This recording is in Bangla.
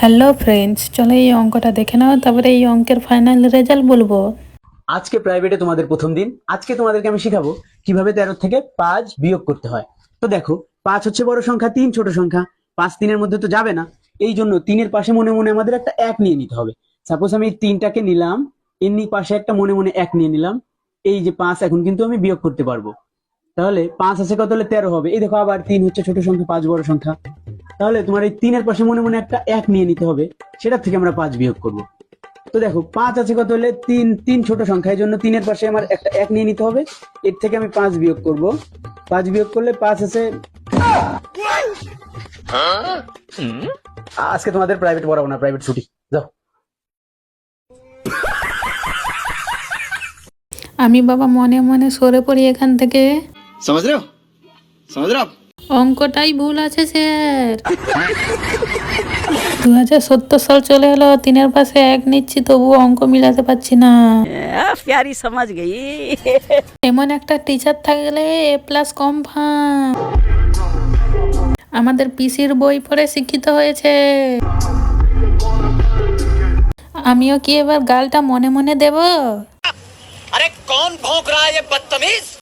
হ্যালো ফ্রেন্ডস, চলো এই অঙ্কটা দেখে নাও, তারপরে এই অঙ্কের ফাইনাল রেজাল্ট বলবো। আজকে প্রাইভেটে তোমাদের প্রথম দিন। আজকে তোমাদেরকে আমি শিখাবো কিভাবে 13 থেকে 5 বিয়োগ করতে হয়। তো দেখো, 5 হচ্ছে বড় সংখ্যা, 3 ছোট সংখ্যা। 5 3-এর মধ্যে তো যাবে না, এই জন্য 3-এর পাশে মনে মনে আমাদের একটা 1 নিয়ে নিতে হবে। সাপোজ আমি এই 3টাকে নিলাম, এমনি পাশে একটা মনে মনে 1 নিয়ে নিলাম। এই যে 5, এখন কিন্তু আমি বিয়োগ করতে পারবো। তাহলে 5 আছে কত হলে 13 হবে। এই দেখো, আবার 3 হচ্ছে ছোট সংখ্যা, 5 বড় সংখ্যা। তাহলে তোমার এই 3-এর পাশে মনে মনে একটা 1 নিয়ে নিতে হবে, সেটা থেকে আমরা 5 বিয়োগ করবো। তো দেখো, 5 আছে কত হলে 3, 3 ছোট সংখ্যা, এই জন্য 3-এর পাশে আমার একটা 1 নিয়ে নিতে হবে। এর থেকে আমি 5 বিয়োগ করব। 5 বিয়োগ করলে 5 আছে। আজকে তোমাদের প্রাইভেট পড়াবো না, প্রাইভেট ছুটি, যাও। আমি বাবা মনে মনে সরে পড়ি এখান থেকে। समझ रहे हो समझ रहे हो आप অঙ্কটাই ভুল আছে স্যার। 2070 সাল চলে এলো, 3-এর পাশে 1 নিচ্ছি, তবুও অঙ্ক মিলাতে পারছি না। प्यारी समझ गई। এমন একটা টিচার থাকলে A+ কনফার্ম। আমাদের পিসির বই পড়ে শিক্ষিত হয়েছে। আমিও কি এবার গালটা মনে মনে দেব? अरे कौन भौंक रहा है ये बदतमीज।